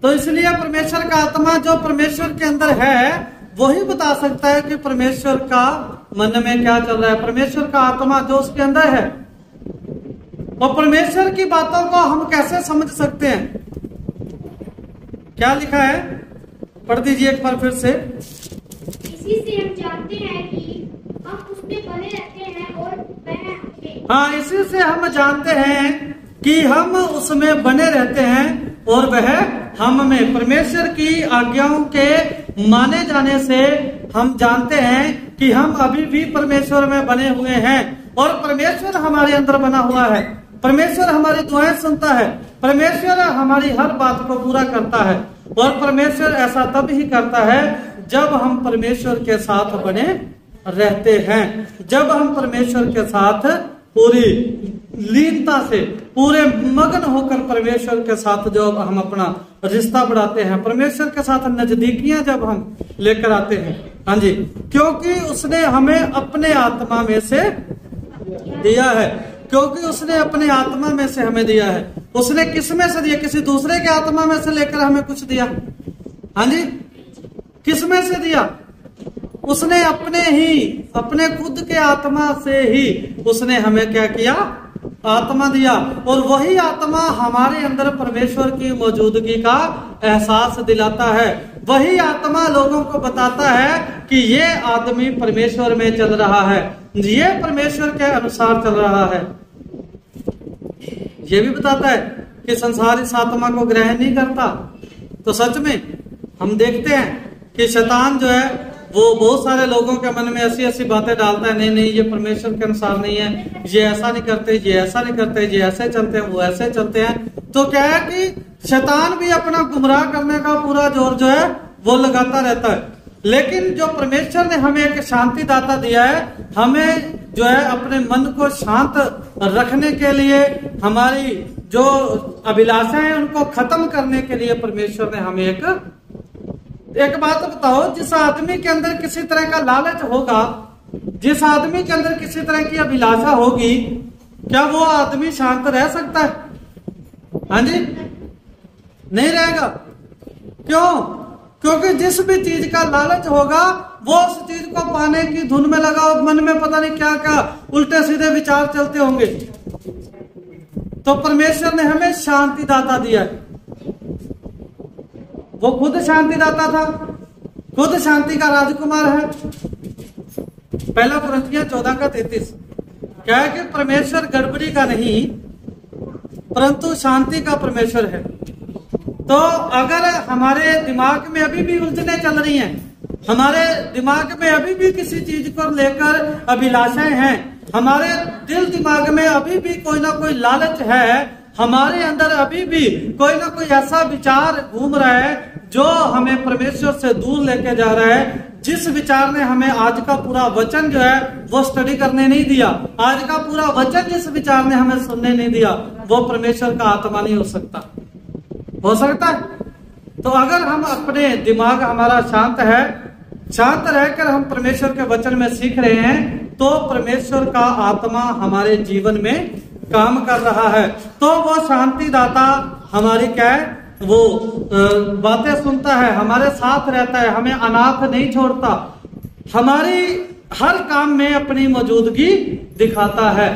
तो इसलिए परमेश्वर का आत्मा जो परमेश्वर के अंदर है वही बता सकता है कि परमेश्वर का मन में क्या चल रहा है। परमेश्वर का आत्मा जो उसके अंदर है, और परमेश्वर की बातों को हम कैसे समझ सकते हैं? क्या लिखा है, पढ़ दीजिए एक बार फिर से। इसी से हम जानते हैं कि हम उसमें बने रहते हैं और वह हमें। हाँ, इसी से हम जानते हैं कि हम उसमें बने रहते हैं और वह हम में। परमेश्वर की आज्ञाओं के माने जाने से हम जानते हैं कि हम अभी भी परमेश्वर में बने हुए हैं और परमेश्वर हमारे अंदर बना हुआ है। परमेश्वर हमारी दुआएं सुनता है, परमेश्वर हमारी हर बात को पूरा करता है और परमेश्वर ऐसा तब ही करता है जब हम परमेश्वर के साथ बने रहते हैं, जब हम परमेश्वर के साथ पूरी लीनता से, पूरे मगन होकर परमेश्वर के साथ जब हम अपना रिश्ता बढ़ाते हैं, परमेश्वर के साथ नजदीकियां जब हम लेकर आते हैं। हाँ जी, क्योंकि उसने हमें अपने आत्मा में से दिया है, क्योंकि उसने अपने आत्मा में से हमें दिया है। उसने किस में से दिया? किसी दूसरे के आत्मा में से लेकर हमें कुछ दिया? हाँ जी, किस में से दिया? उसने अपने खुद के आत्मा से ही उसने हमें क्या किया? आत्मा दिया। और वही आत्मा हमारे अंदर परमेश्वर की मौजूदगी का एहसास दिलाता है। वही आत्मा लोगों को बताता है कि ये आदमी परमेश्वर में चल रहा है, ये परमेश्वर के अनुसार चल रहा है। ये भी बताता है कि संसार इस आत्मा को ग्रहण नहीं करता। तो सच में हम देखते हैं कि शैतान जो है वो बहुत सारे लोगों के मन में ऐसी ऐसी बातें डालता है, नहीं नहीं ये परमेश्वर के अनुसार नहीं है, ये ऐसा नहीं करते, ये ऐसा नहीं करते, ये ऐसे चलते हैं, वो ऐसे चलते हैं। तो क्या है कि शैतान भी अपना गुमराह करने का पूरा जोर जो है वो लगाता रहता है। लेकिन जो परमेश्वर ने हमें एक शांति दाता दिया है, हमें जो है अपने मन को शांत रखने के लिए, हमारी जो अभिलाषाएं हैं उनको खत्म करने के लिए परमेश्वर ने हमें एक बात बताओ, जिस आदमी के अंदर किसी तरह का लालच होगा, जिस आदमी के अंदर किसी तरह की अभिलाषा होगी, क्या वो आदमी शांत रह सकता है? हाँ जी, नहीं रहेगा। क्यों? क्योंकि जिस भी चीज का लालच होगा वो उस चीज को पाने की धुन में लगा, मन में पता नहीं क्या क्या उल्टे सीधे विचार चलते होंगे। तो परमेश्वर ने हमें शांति दाता दिया है। वो खुद शांति दाता था, खुद शांति का राजकुमार है। पहला कुरिन्थियों 14:33 क्या है कि परमेश्वर गड़बड़ी का नहीं परंतु शांति का परमेश्वर है। तो अगर हमारे दिमाग में अभी भी उलझने चल रही हैं, हमारे दिमाग में अभी भी किसी चीज को लेकर अभिलाषाएं हैं, हमारे दिल दिमाग में अभी भी कोई ना कोई लालच है, हमारे अंदर अभी भी कोई ना कोई ऐसा विचार घूम रहा है जो हमें परमेश्वर से दूर लेके जा रहा है, जिस विचार ने हमें आज का पूरा वचन जो है वो स्टडी करने नहीं दिया, आज का पूरा वचन जिस विचार ने हमें सुनने नहीं दिया, वो परमेश्वर का आत्मा नहीं हो सकता। हो सकता है? तो अगर हम अपने दिमाग हमारा शांत है, शांत रहकर हम परमेश्वर के वचन में सीख रहे हैं, तो परमेश्वर का आत्मा हमारे जीवन में काम कर रहा है। तो वो शांति दाता हमारी क्या है, वो बातें सुनता है, हमारे साथ रहता है, हमें अनाथ नहीं छोड़ता, हमारी हर काम में अपनी मौजूदगी दिखाता है।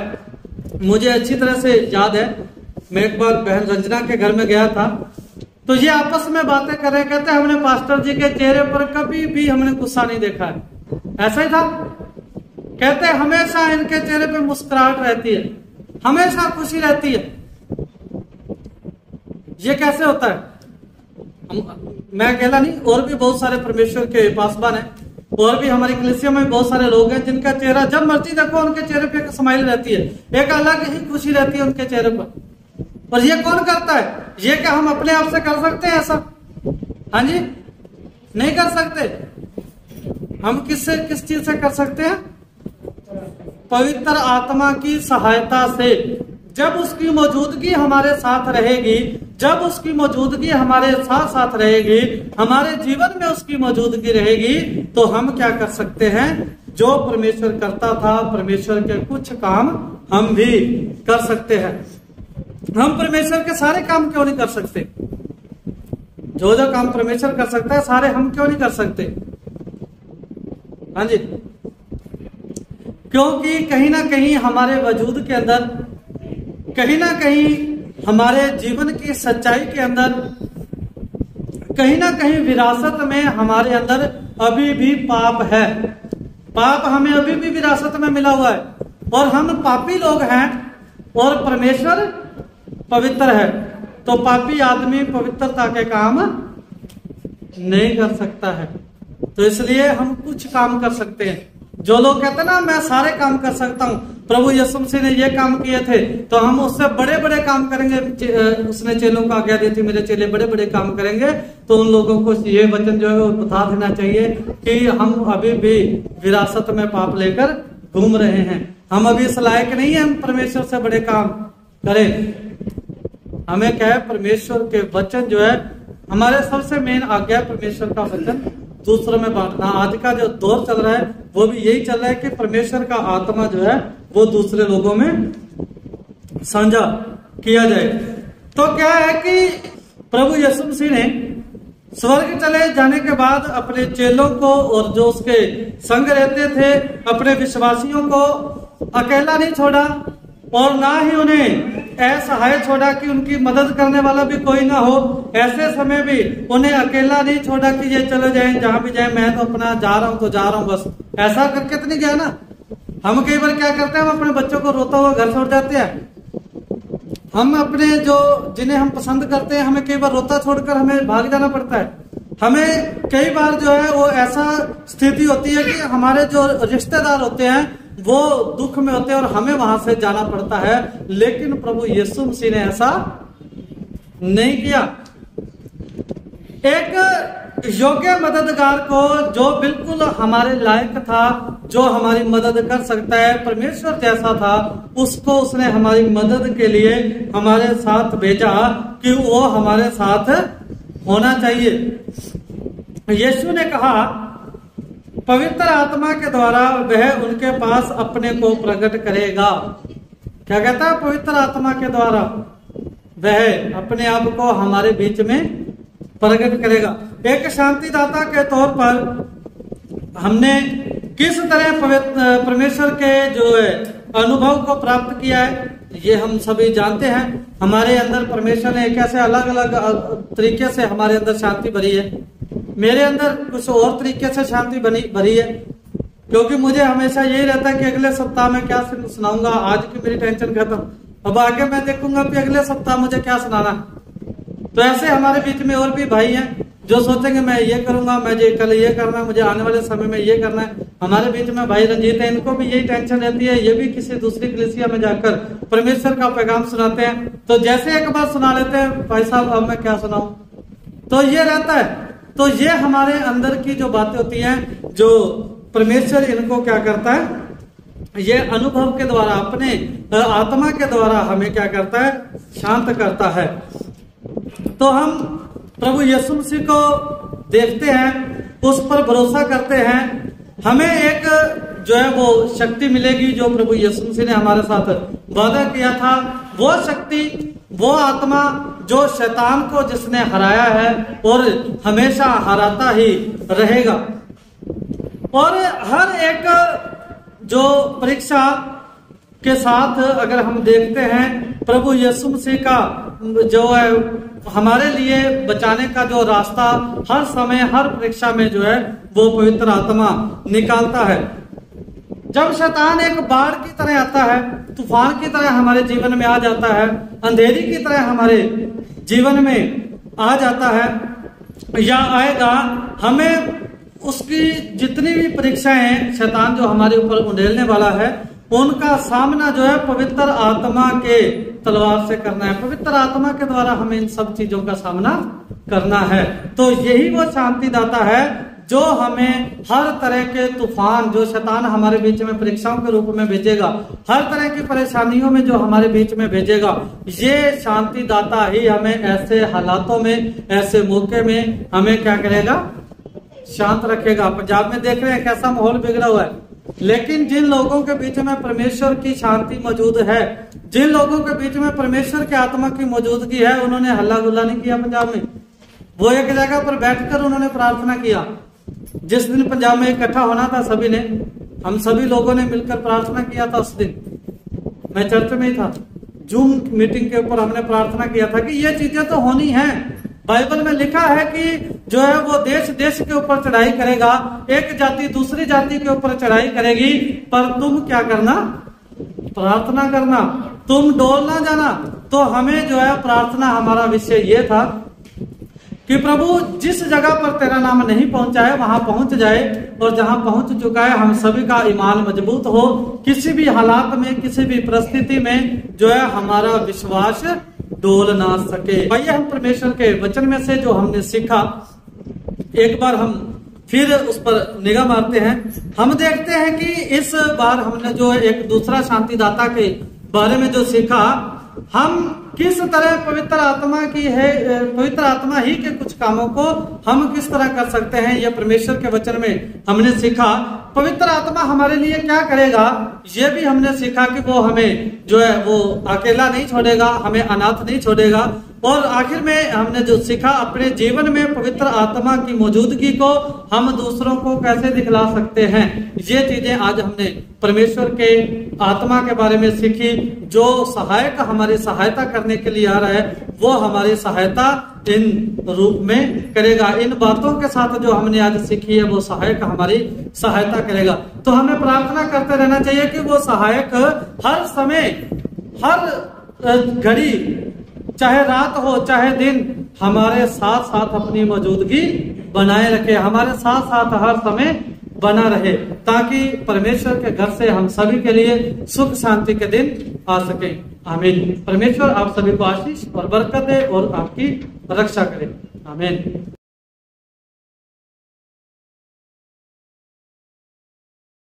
मुझे अच्छी तरह से याद है, मैं एक बार बहन रंजना के घर में गया था, तो ये आपस में बातें कर रहे, कहते हमने पास्टर जी के चेहरे पर कभी भी हमने गुस्सा नहीं देखा है। ऐसा ही था, कहते हमेशा इनके चेहरे पे मुस्कुराहट रहती है, हमेशा खुशी रहती है। ये कैसे होता है? मैं अकेला नहीं, और भी बहुत सारे परमेश्वर के पासवान हैं, और भी हमारी कलीसिया में बहुत सारे लोग हैं जिनका चेहरा जब मर्जी देखो उनके चेहरे पे एक स्माइल रहती है, एक अलग ही खुशी रहती है उनके चेहरे पर। और ये कौन करता है? ये क्या हम अपने आप से कर सकते हैं ऐसा? हाँ जी, नहीं कर सकते। हम किस चीज से कर सकते हैं? पवित्र आत्मा की सहायता से। जब उसकी मौजूदगी हमारे साथ रहेगी, जब उसकी मौजूदगी हमारे साथ साथ रहेगी, हमारे जीवन में उसकी मौजूदगी रहेगी, तो हम क्या कर सकते हैं? जो परमेश्वर करता था, परमेश्वर के कुछ काम हम भी कर सकते हैं। हम परमेश्वर के सारे काम क्यों नहीं कर सकते? जो जो काम परमेश्वर कर सकता है सारे हम क्यों नहीं कर सकते? हाँ जी, क्योंकि कहीं ना कहीं हमारे वजूद के अंदर, कहीं ना कहीं हमारे जीवन की सच्चाई के अंदर, कहीं ना कहीं विरासत में हमारे अंदर अभी भी पाप है। पाप हमें अभी भी विरासत में मिला हुआ है, और हम पापी लोग हैं और परमेश्वर पवित्र है। तो पापी आदमी पवित्रता के काम नहीं कर सकता है। तो इसलिए हम कुछ काम कर सकते हैं। जो लोग कहते हैं ना मैं सारे काम कर सकता हूँ, प्रभु यीशु मसीह ने ये काम किए थे तो हम उससे बड़े बड़े काम करेंगे। उसने चेलों को आज्ञा दी थी मेरे चेले बड़े बड़े काम करेंगे। तो उन लोगों को ये वचन जो है वो बता देना चाहिए कि हम अभी भी विरासत में पाप लेकर घूम रहे हैं। हम अभी इस लायक नहीं है हम परमेश्वर से बड़े काम करें। हमें क्या है, परमेश्वर के वचन जो है हमारे सबसे मेन आज्ञा, परमेश्वर का वचन दूसरों में बांटना। आज का जो दौर चल रहा है वो भी यही चल रहा है कि परमेश्वर का आत्मा जो है वो दूसरे लोगों में साझा किया जाए। तो क्या है कि प्रभु यीशु मसीह ने स्वर्ग चले जाने के बाद अपने चेलों को और जो उसके संग रहते थे अपने विश्वासियों को अकेला नहीं छोड़ा और ना ही उन्हें असहाय छोड़ा कि उनकी मदद करने वाला भी कोई ना हो। ऐसे समय भी उन्हें अकेला नहीं छोड़ा कि ये चले जाए जहां भी जाए, मैं तो अपना जा रहा हूं तो जा रहा हूं बस, ऐसा करके तो नहीं गया ना। हम कई बार क्या करते हैं, हम अपने बच्चों को रोता हुआ घर छोड़ जाते हैं। हम अपने जो जिन्हें हम पसंद करते हैं हमें कई बार रोता छोड़कर हमें भाग जाना पड़ता है। हमें कई बार जो है वो ऐसा स्थिति होती है कि हमारे जो रिश्तेदार होते हैं वो दुख में होते हैं और हमें वहां से जाना पड़ता है। लेकिन प्रभु यीशु मसीह ने ऐसा नहीं किया। एक योग्य मददगार को जो बिल्कुल हमारे लायक था, जो हमारी मदद कर सकता है, परमेश्वर जैसा था, उसको उसने हमारी मदद के लिए हमारे साथ भेजा कि वो हमारे साथ होना चाहिए। यीशु ने कहा पवित्र आत्मा के द्वारा वह उनके पास अपने को प्रकट करेगा। क्या कहता है? पवित्र आत्मा के द्वारा वह अपने आप को हमारे बीच में प्रकट करेगा। एक शांतिदाता के तौर पर हमने किस तरह परमेश्वर के जो है अनुभव को प्राप्त किया है ये हम सभी जानते हैं। हमारे अंदर परमेश्वर ने कैसे अलग अलग तरीके से हमारे अंदर शांति भरी है। मेरे अंदर कुछ और तरीके से शांति भरी है, क्योंकि मुझे हमेशा यही रहता है कि अगले सप्ताह में क्या सुनाऊंगा। आज की मेरी टेंशन खत्म, अब आगे मैं देखूंगा कि अगले सप्ताह मुझे क्या सुनाना। तो ऐसे हमारे बीच में और भी भाई हैं जो सोचेंगे मैं ये करूंगा, मुझे कल ये करना है, मुझे आने वाले समय में ये करना है। हमारे बीच में भाई रंजीत है, इनको भी यही टेंशन रहती है। ये भी किसी दूसरी कलीसिया में जाकर परमेश्वर का पैगाम सुनाते हैं, तो जैसे एक बार सुना लेते हैं भाई साहब अब मैं क्या सुनाऊं, तो ये रहता है। तो ये हमारे अंदर की जो बातें होती हैं, जो परमेश्वर इनको क्या करता है, ये अनुभव के द्वारा अपने आत्मा के द्वारा हमें क्या करता है, शांत करता है। तो हम प्रभु यीशु मसीह को देखते हैं, उस पर भरोसा करते हैं, हमें एक जो है वो शक्ति मिलेगी जो प्रभु यीशु मसीह ने हमारे साथ वादा किया था। वो शक्ति, वो आत्मा जो शैतान को जिसने हराया है और हमेशा हराता ही रहेगा। और हर एक जो परीक्षा के साथ अगर हम देखते हैं प्रभु यीशु मसीह का जो है हमारे लिए बचाने का जो रास्ता हर समय हर परीक्षा में जो है वो पवित्र आत्मा निकालता है। जब शैतान एक बाढ़ की तरह आता है, तूफान की तरह हमारे जीवन में आ जाता है, अंधेरी की तरह हमारे जीवन में आ जाता है या आएगा, हमें उसकी जितनी भी परीक्षाएं हैं शैतान जो हमारे ऊपर उंडेलने वाला है उनका सामना जो है पवित्र आत्मा के तलवार से करना है। पवित्र आत्मा के द्वारा हमें इन सब चीजों का सामना करना है। तो यही वो शांतिदाता है जो हमें हर तरह के तूफान जो शैतान हमारे बीच में परीक्षाओं के रूप में भेजेगा, हर तरह की परेशानियों में जो हमारे बीच में भेजेगा, ये शांतिदाता ही हमें ऐसे हालातों में, ऐसे मौके में हमें क्या करेगा, शांत रखेगा। पंजाब में देख रहे हैं कैसा माहौल बिगड़ा हुआ है, लेकिन जिन लोगों के बीच में परमेश्वर की शांति मौजूद है, जिन लोगों के बीच में परमेश्वर की आत्मा की मौजूदगी है, उन्होंने हल्ला गुल्ला नहीं किया पंजाब में। वो एक जगह पर बैठकर उन्होंने प्रार्थना किया। जिस दिन पंजाब में इकट्ठा होना था सभी ने, हम सभी लोगों ने मिलकर प्रार्थना किया था। उस दिन मैं चर्च में ही था, जूम मीटिंग के ऊपर हमने प्रार्थना किया था कि ये चीजें तो होनी है। बाइबल में लिखा है कि जो है वो देश देश के ऊपर चढ़ाई करेगा, एक जाति दूसरी जाति के ऊपर चढ़ाई करेगी, पर तुम क्या करना, प्रार्थना करना, तुम डोल ना जाना। तो हमें जो है प्रार्थना, हमारा विषय ये था कि प्रभु जिस जगह पर तेरा नाम नहीं पहुंचा है वहां पहुंच जाए, और जहां पहुंच चुका है हम सभी का ईमान मजबूत हो, किसी भी हालात में किसी भी परिस्थिति में जो है हमारा विश्वास डोल ना सके। आइए हम परमेश्वर के वचन में से जो हमने सीखा एक बार हम फिर उस पर निगाह मारते हैं। हम देखते हैं कि इस बार हमने जो एक दूसरा शांतिदाता के बारे में जो सीखा, हम किस तरह पवित्र आत्मा की है, पवित्र आत्मा ही के कुछ कामों को हम किस तरह कर सकते हैं, यह परमेश्वर के वचन में हमने सीखा। पवित्र आत्मा हमारे लिए क्या करेगा यह भी हमने सीखा कि वो हमें जो है वो अकेला नहीं छोड़ेगा, हमें अनाथ नहीं छोड़ेगा। और आखिर में हमने जो सीखा, अपने जीवन में पवित्र आत्मा की मौजूदगी को हम दूसरों को कैसे दिखला सकते हैं, ये चीजें आज हमने परमेश्वर के आत्मा के बारे में सीखी। जो सहायक हमारी सहायता करने के लिए आ रहा है वो हमारी सहायता इन रूप में करेगा। इन बातों के साथ जो हमने आज सीखी है वो सहायक हमारी सहायता करेगा। तो हमें प्रार्थना करते रहना चाहिए कि वो सहायक हर समय, हर घड़ी, चाहे रात हो चाहे दिन, हमारे साथ साथ अपनी मौजूदगी बनाए रखे, हमारे साथ साथ हर समय बना रहे, ताकि परमेश्वर के घर से हम सभी के लिए सुख शांति के दिन आ सके। आमीन। परमेश्वर आप सभी को आशीष और बरकत दे और आपकी रक्षा करे। आमीन।